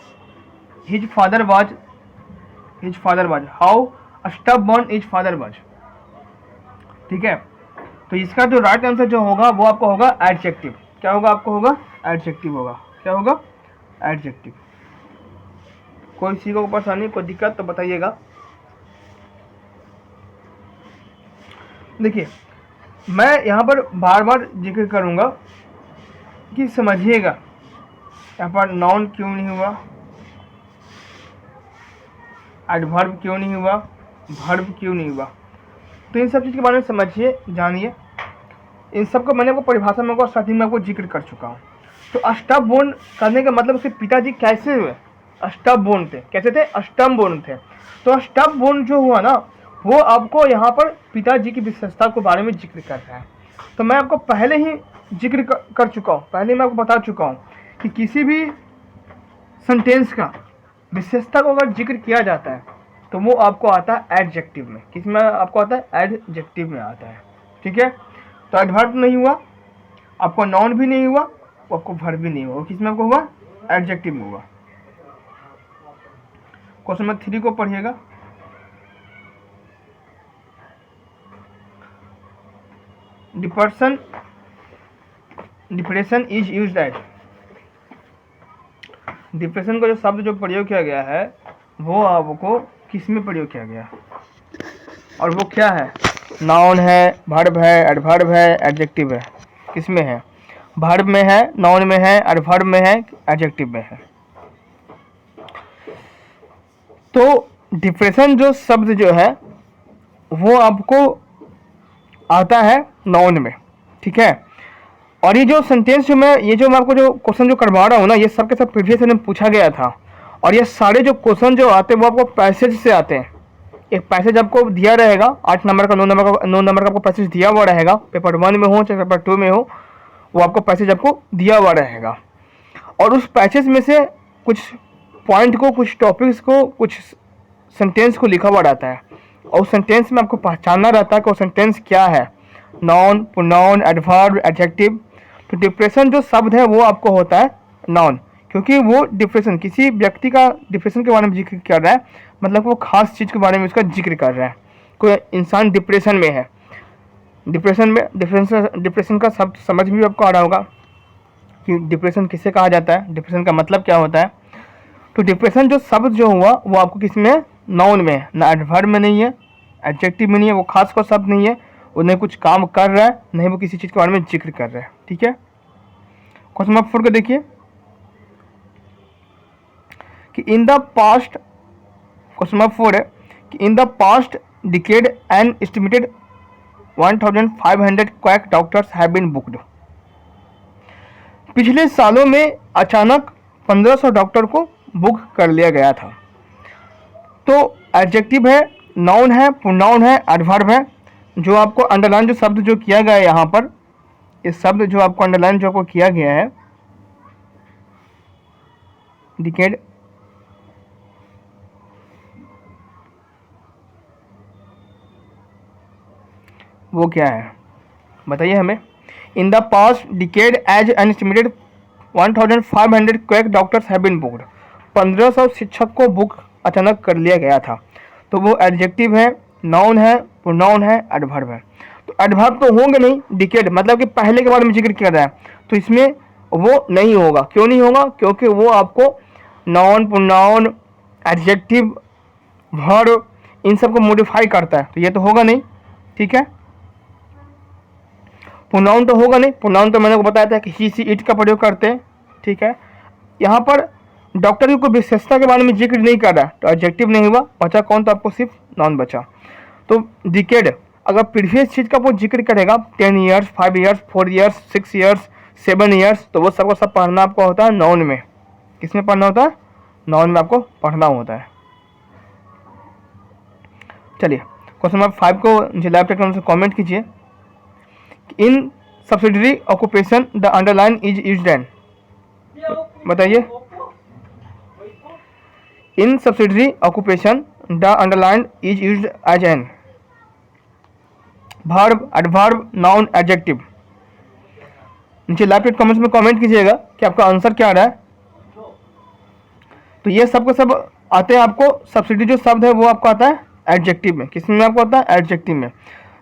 S1: his father was, how stubborn his father was, ठीक है। तो इसका जो राइट आंसर जो होगा वो आपको होगा एडजेक्टिव। क्या होगा? आपको होगा एडजेक्टिव होगा। क्या होगा? एडजेक्टिव। कोई किसी को परेशानी, कोई दिक्कत तो बताइएगा। देखिए मैं यहाँ पर बार बार जिक्र करूँगा कि समझिएगा यहाँ पर नाउन क्यों नहीं हुआ, एडवर्ब क्यों नहीं हुआ, वर्ब क्यों नहीं हुआ। तो इन सब चीज़ के बारे में समझिए, जानिए। इन सब को मैंने आपको परिभाषा में स्टार्टिंग में आपको जिक्र कर चुका हूँ। तो स्टबबोर्न करने का मतलब उसके पिताजी कैसे हुए? स्टबबोर्न थे। कैसे थे? स्टबबोर्न थे। तो स्टबबोर्न जो हुआ ना, वो आपको यहाँ पर पिताजी की विशेषता के बारे में जिक्र कर रहा है। तो मैं आपको पहले ही जिक्र कर चुका हूँ, पहले मैं आपको बता चुका हूँ कि किसी भी सेंटेंस का विशेषता को अगर जिक्र किया जाता है तो वो आपको आता है एडजेक्टिव में। किस में आपको आता है? एडजेक्टिव में आता है, ठीक है। तो एडवर्ब नहीं हुआ, आपको नाउन भी नहीं हुआ, आपको वर्ब भी नहीं हुआ, किस में आपको हुआ? एडजेक्टिव में हुआ। क्वेश्चन नंबर 3 को पढ़िएगा। Depression is used as, depression का जो शब्द जो प्रयोग किया गया है वो आपको किस में प्रयोग किया गया, और वो क्या है? नाउन है, वर्ब है, एडवर्ब है, एडजेक्टिव है। किस में है? वर्ब में है, नाउन में है, एडवर्ब में है, एडजेक्टिव में है। तो डिप्रेशन जो शब्द जो है वो आपको आता है नाउन में, ठीक है। और ये जो सेंटेंस जो मैं आपको जो क्वेश्चन जो करवा रहा हूँ ना, ये सब के सब प्रीवियस में पूछा गया था। और ये सारे जो क्वेश्चन जो आते हैं वो आपको पैसेज से आते हैं। एक पैसेज आपको दिया रहेगा, 8 नंबर का 9 नंबर का आपको पैसेज दिया हुआ रहेगा, पेपर 1 में हो चाहे पेपर 2 में हो, वो आपको पैसेज आपको दिया हुआ रहेगा। और उस पैसेज में से कुछ पॉइंट को, कुछ टॉपिक्स को, कुछ सेंटेंस को लिखा हुआ रहता है, और उस सेंटेंस में आपको पहचानना रहता है कि वो सेंटेंस क्या है, नाउन, प्रोनाउन, एडवर्ब, एडजेक्टिव। तो डिप्रेशन जो शब्द है वो आपको होता है नाउन, क्योंकि वो डिप्रेशन, किसी व्यक्ति का डिप्रेशन के बारे में जिक्र कर रहा है, मतलब वो खास चीज़ के बारे में उसका जिक्र कर रहा है। कोई इंसान डिप्रेशन में है, डिप्रेशन का शब्द समझ भी आपको आ रहा होगा कि डिप्रेशन किसे कहा जाता है, डिप्रेशन का मतलब क्या होता है। तो डिप्रेशन जो शब्द जो हुआ वो आपको किस में? नाउन में है, ना एडवर्ब में नहीं है, एडजेक्टिव में नहीं है, वो खास कोई शब्द नहीं है, वो नहीं कुछ काम कर रहा है, नहीं वो किसी चीज़ के बारे में जिक्र कर रहा है, ठीक है। क्वेश्चन नंबर 4 को देखिए कि in the past, question number 4 है कि in the past decade an estimated 1500 quack doctors have been booked. पिछले सालों में अचानक 1500 डॉक्टर को बुक कर लिया गया था। तो एडजेक्टिव है, नाउन है, प्रोनाउन है, एडवर्ब है। जो आपको अंडरलाइन जो शब्द जो किया गया है यहाँ पर, इस शब्द जो आपको अंडरलाइन जो आपको किया गया है, डिकेड, वो क्या है बताइए हमें। In the past decade as an estimated 1500 quack doctors have been booked. 1500 शिक्षक को बुक अचानक कर लिया गया था। तो वो एडजेक्टिव है, नाउन है, प्रोनाउन है, एडवर्ब है। तो एडवर्ब तो होंगे नहीं, डिकेड मतलब कि पहले के बारे में जिक्र किया रहा है, तो इसमें वो नहीं होगा। क्यों नहीं होगा? क्योंकि वो आपको noun, pronoun, adjective, verb in सब को मॉडिफाई करता है, तो ये तो होगा नहीं, ठीक है। प्रोनाउन तो होगा नहीं, प्रोनाउन तो मैंने को बताया था कि ही सी इट का प्रयोग करते हैं, ठीक है। यहाँ पर डॉक्टर की कोई विशेषता के बारे में जिक्र नहीं कर रहा है, तो एडजेक्टिव नहीं हुआ, बचा कौन, तो आपको सिर्फ नाउन बचा। तो डिकेड अगर प्रीवियस चीज़ का वो जिक्र करेगा 10 years, 5 years, 4 years, 6 years, 7 years, तो वो सबको सब पढ़ना आपको होता है नाउन में। किस में पढ़ना होता है? नाउन में आपको पढ़ना होता है। चलिए क्वेश्चन नंबर 5 को जो लैब टेक्नोलॉजी से कॉमेंट कीजिए। In subsidiary occupation the underline is used an, बताइए। In subsidiary occupation the underline is used as an verb, adverb, noun, adjective. नीचे लैब टेक्स्ट कमेंट्स में कमेंट कीजिएगा कि आपका आंसर क्या आ रहा है। तो ये सब के सब आते हैं आपको, सब्सिडी जो शब्द है वो आपको आता है एडजेक्टिव में। किस में आपको आता है? एडजेक्टिव में।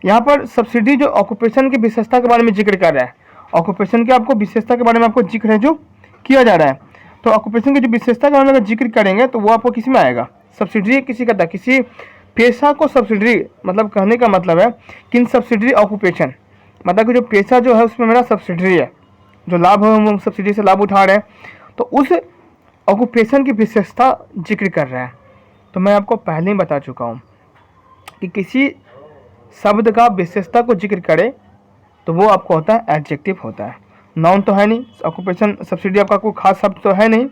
S1: यहाँ पर सब्सिडी जो ऑक्यूपेशन की विशेषता के बारे में जिक्र कर रहा है, ऑक्यूपेशन की आपको विशेषता के बारे में आपको जिक्र है जो किया जा रहा है। तो ऑक्यूपेशन की जो विशेषता के बारे में अगर जिक्र करेंगे तो वो आपको किस में आएगा? सब्सिडी किसी का था, किसी पेशा को सब्सिडी, मतलब कहने का मतलब है कि इन सब्सिडी ऑक्यूपेशन मतलब कि जो पेशा जो है उसमें मेरा सब्सिडी है, जो लाभ है हम सब्सिडी से लाभ उठा रहे हैं, तो उस ऑक्यूपेशन की विशेषता जिक्र कर रहा है। तो मैं आपको पहले ही बता चुका हूँ कि किसी शब्द का विशेषता को जिक्र करे तो वो आपको होता है एडजेक्टिव होता है। नाउन तो है नहीं, ऑक्यूपेशन सब्सिडी आपका कोई खास शब्द तो है नहीं,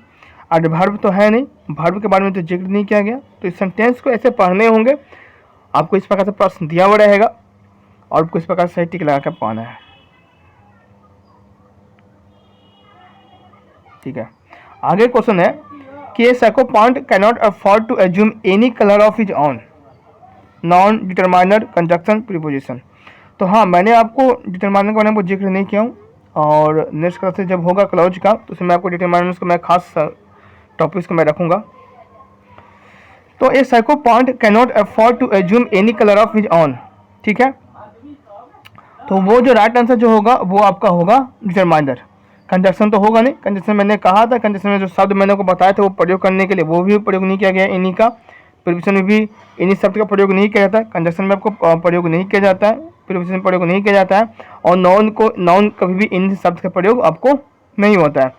S1: एडवर्ब तो है नहीं, वर्ब के बारे में तो जिक्र नहीं किया गया। तो इस सेंटेंस को ऐसे पढ़ने होंगे, आपको इस प्रकार से प्रश्न दिया हुआ रहेगा और आपको इस प्रकार से टिक लगा कर पाना है, ठीक है। आगे क्वेश्चन है कि a sycophant cannot afford to assume any colour of his own, noun determiner, conjunction, preposition. तो हाँ, मैंने आपको डिटरमाइनर के बारे में जिक्र नहीं किया हूँ, और नेक्स्ट क्लास से जब होगा क्लॉज का तो उसमें आपको डिटरमाइनर्स को मैं खास टॉपिक्स को मैं रखूँगा। तो a sycophant cannot afford to assume any colour of his own, ठीक है। तो वो जो राइट आंसर जो होगा वो आपका होगा डिटरमाइनर। कंजक्शन तो होगा नहीं, कंजक्शन मैंने कहा था, कंजक्शन में जो शब्द मैंने को बताया था वो प्रयोग करने के लिए वो भी प्रयोग नहीं किया गया एनी का, प्रीपोजिशन में भी इन्हीं शब्द का प्रयोग नहीं किया जाता है, कंजक्शन में आपको प्रयोग नहीं किया जाता है, प्रीपोजिशन में प्रयोग नहीं किया जाता है, और नाउन कभी भी इन शब्द का प्रयोग आपको नहीं होता है।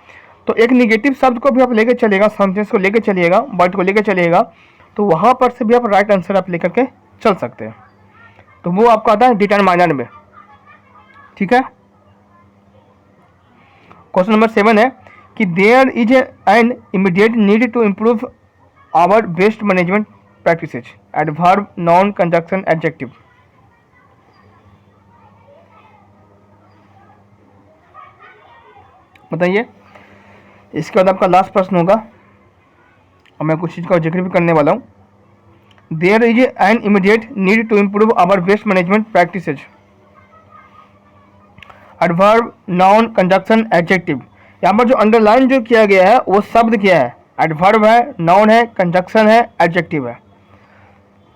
S1: तो एक निगेटिव शब्द को भी आप लेकर चलिएगा, सेंटेंस को लेकर चलिएगा, वर्ड को लेकर चलिएगा, तो वहाँ पर से भी आप राइट आंसर आप लेकर के चल सकते हैं। तो वो आपका आता है डिटरमाइनर में, ठीक है। क्वेश्चन नंबर 7 है कि there is an immediate need to improve our waste management practices, adverb, noun, conjunction, adjective. बताइए। इसके बाद आपका लास्ट प्रश्न होगा और मैं कुछ चीज़ का जिक्र भी करने वाला हूँ। There is an immediate need to improve our waste management practices, adverb, noun, conjunction, adjective. यहाँ पर जो अंडरलाइन जो किया गया है वो शब्द क्या है? एडवर्ब है, नाउन है, कंजक्शन है, एडजेक्टिव है,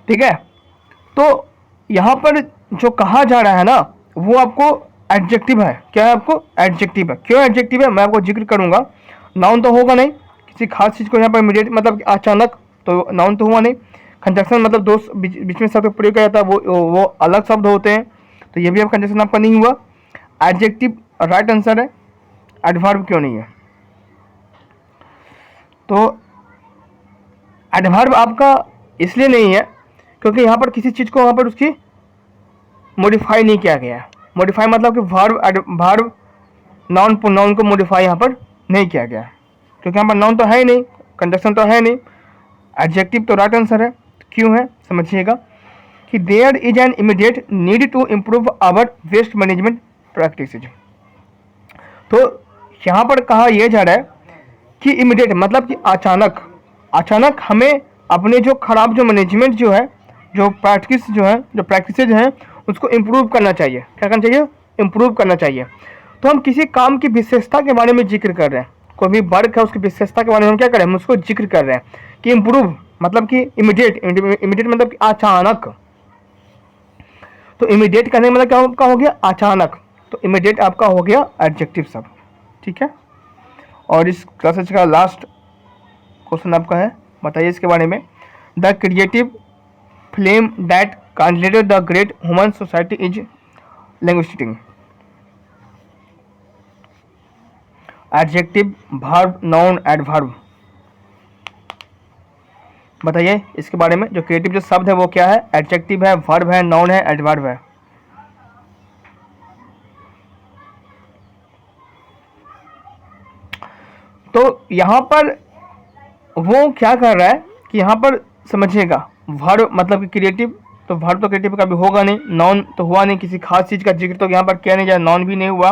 S1: ठीक है। तो यहाँ पर जो कहा जा रहा है ना वो आपको एडजेक्टिव है। क्या है? आपको एडजेक्टिव है। क्यों एडजेक्टिव है मैं आपको जिक्र करूँगा। नाउन तो होगा नहीं, किसी खास चीज़ को यहाँ पर इमीडिएट मतलब अचानक, तो नाउन तो हुआ नहीं। कंजक्शन मतलब दो बीच में शब्द प्रयोग किया जाता है, वो अलग शब्द होते हैं, तो ये भी आप कंजक्शन आपका नहीं हुआ। एडजेक्टिव राइट आंसर है, एडवर्ब क्यों नहीं है? तो एडवर्ब आपका इसलिए नहीं है क्योंकि यहाँ पर किसी चीज़ को वहाँ पर उसकी मॉडिफाई नहीं किया गया है। मॉडिफाई मतलब कि वर्ब नाउन को मॉडिफाई यहाँ पर नहीं किया गया है, क्योंकि यहाँ पर नाउन तो है ही नहीं, कंजक्शन तो है नहीं। एडजेक्टिव तो राइट आंसर है। क्यों है समझिएगा कि there is an immediate need to improve our waste management practices. तो यहाँ पर कहा यह जा रहा है कि इमीडिएट मतलब कि अचानक हमें अपने जो खराब जो मैनेजमेंट जो है, जो प्रैक्टिसेज हैं उसको इम्प्रूव करना चाहिए। क्या करना चाहिए? इम्प्रूव करना चाहिए। तो हम किसी काम की विशेषता के बारे में जिक्र कर रहे हैं, कोई भी वर्क है उसकी विशेषता के बारे में हम क्या कर रहे हैं? हम उसको जिक्र कर रहे हैं कि इम्प्रूव मतलब कि इमीडिएट मतलब कि अचानक। तो इमीडिएट करने का मतलब क्या हो गया? अचानक। तो इमीडिएट आपका हो गया एडजेक्टिव सब, ठीक है। और इस क्लासेज का लास्ट क्वेश्चन आपका है, बताइए इसके बारे में। The creative flame that candidate the great human society is linguistic. Adjective, verb, noun, adverb. बताइए इसके बारे में। जो क्रिएटिव जो शब्द है वो क्या है? एडजेक्टिव है, वर्ब है, नाउन है, एडवर्ब है। तो यहाँ पर वो क्या कर रहा है कि यहाँ पर समझिएगा, वर्ब मतलब कि क्रिएटिव, तो वर्ब तो क्रिएटिव कभी होगा नहीं, नाउन तो हुआ नहीं, किसी खास चीज़ का जिक्र तो यहाँ पर किया नहीं जाए, नाउन भी नहीं हुआ।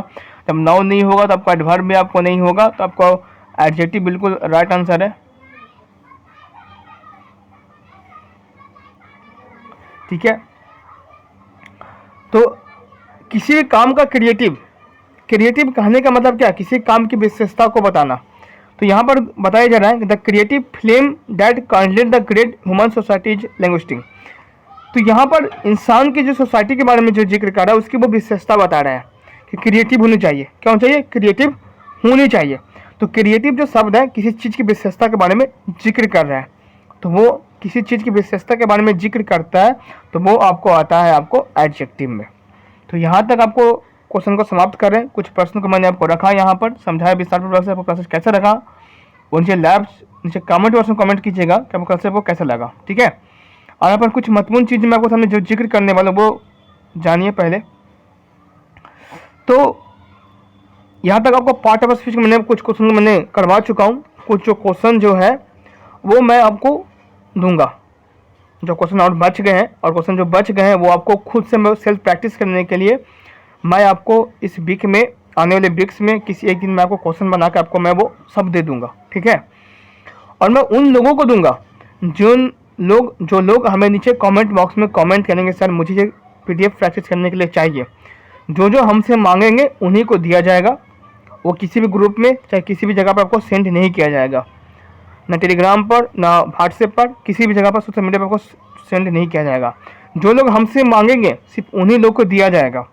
S1: जब नाउन नहीं होगा तो आपका एडवर्ब भी आपको नहीं होगा, तो आपको एडजेक्टिव बिल्कुल राइट आंसर है। ठीक है, तो किसी भी काम का क्रिएटिव, क्रिएटिव कहने का मतलब क्या? किसी काम की विशेषता को बताना। तो यहाँ पर बताया जा रहा है the creative flame that control the great human society is linguistic. तो यहाँ पर इंसान की जो सोसाइटी के बारे में जो जिक्र कर रहा है उसकी वो विशेषता बता रहा है कि क्रिएटिव होनी चाहिए। क्या होना चाहिए? क्रिएटिव होनी चाहिए। तो क्रिएटिव जो शब्द है किसी चीज़ की विशेषता के बारे में जिक्र कर रहा है, तो वो किसी चीज़ की विशेषता के बारे में जिक्र करता है तो वो आपको आता है आपको एडजेक्टिव में। तो यहाँ तक आपको क्वेश्चन को समाप्त करें। कुछ प्रश्न को मैंने आपको रखा यहाँ पर, समझाया विस्तार पर, आपको क्लासेस कैसे रखा वो नीचे नीचे कमेंट बॉक्स में कमेंट कीजिएगा कि आपको क्लासेस आपको कैसा लगा। ठीक है, और यहाँ पर कुछ महत्वपूर्ण चीज़ मैं आपको सामने जो जिक्र करने वाला वो जानिए पहले। तो यहाँ तक आपको पार्ट ऑफ स्पीच मैंने कुछ क्वेश्चन मैंने करवा चुका हूँ। कुछ जो क्वेश्चन जो है वो मैं आपको दूंगा, जो क्वेश्चन और बच गए हैं, और क्वेश्चन जो बच गए हैं वो आपको खुद से सेल्फ प्रैक्टिस करने के लिए मैं आपको इस वीक में, आने वाले वीक्स में किसी एक दिन मैं आपको क्वेश्चन बना के आपको मैं वो सब दे दूंगा। ठीक है, और मैं उन लोगों को दूंगा जो लोग हमें नीचे कमेंट बॉक्स में कमेंट करेंगे सर मुझे ये पीडीएफ प्रैक्टिस करने के लिए चाहिए, जो हमसे मांगेंगे उन्हीं को दिया जाएगा। वो किसी भी ग्रुप में चाहे किसी भी जगह पर आपको सेंड नहीं किया जाएगा, ना टेलीग्राम पर ना व्हाट्सएप पर, किसी भी जगह पर सोशल मीडिया पर आपको सेंड नहीं किया जाएगा। जो लोग हमसे मांगेंगे सिर्फ उन्हीं लोग को दिया जाएगा।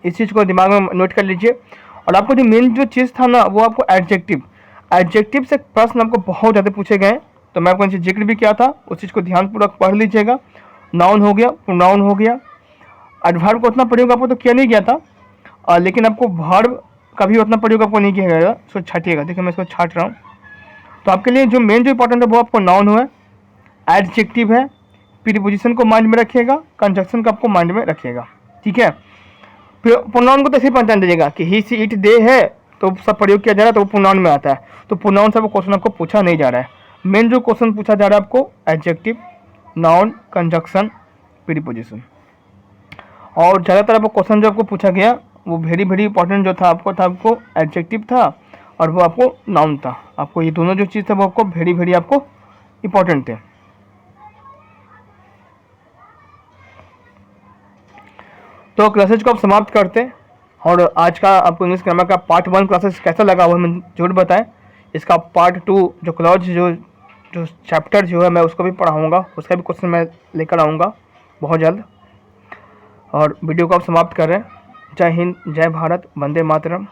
S1: इस चीज़ को दिमाग में नोट कर लीजिए। और आपको जो मेन जो चीज़ था ना वो आपको एडजेक्टिव से प्रश्न आपको बहुत ज़्यादा पूछे गए, तो मैं आपको जिक्र भी किया था, उस चीज़ को ध्यानपूर्वक पढ़ लीजिएगा। नाउन हो गया, प्रोनाउन हो गया, एडवर्ब को उतना प्रयोग आपको तो किया नहीं गया था, लेकिन आपको वर्ब का भी उतना प्रयोग आपको नहीं किया गया, इसको छाटिएगा। देखिए मैं इसको छाट रहा हूँ। तो आपके लिए जो मेन जो इंपॉर्टेंट है वो आपको नाउन है, एडजेक्टिव है, प्रीपोजिशन को माइंड में रखिएगा, कंजक्शन को आपको माइंड में रखिएगा। ठीक है, प्रोनाउन को तो ऐसे ही पहचान दीजिएगा कि ही सी इट दे है तो सब प्रयोग किया जा रहा है तो वो प्रोनाउन में आता है। तो प्रोनाउन से वो क्वेश्चन आपको पूछा नहीं जा रहा है। मेन जो क्वेश्चन पूछा जा रहा है आपको एडजेक्टिव, नाउन, कंजक्शन, प्रीपोजिशन। और ज़्यादातर आपको क्वेश्चन जो आपको पूछा गया वो वेरी इंपॉर्टेंट जो था आपको एडजेक्टिव था और वो आपको नाउन था। आपको ये दोनों जो चीज़ था वो आपको वेरी आपको इम्पोर्टेंट थे। तो क्लासेज को आप समाप्त करते हैं, और आज का आपको इंग्लिश ग्रामर का पार्ट 1 क्लासेस कैसा लगा वो हमें जरूर बताएं। इसका पार्ट 2 जो क्लॉज जो चैप्टर जो है मैं उसको भी पढ़ाऊँगा, उसका भी क्वेश्चन मैं लेकर आऊँगा बहुत जल्द। और वीडियो को आप समाप्त कर रहे हैं। जय हिंद, जय भारत, वंदे मातरम।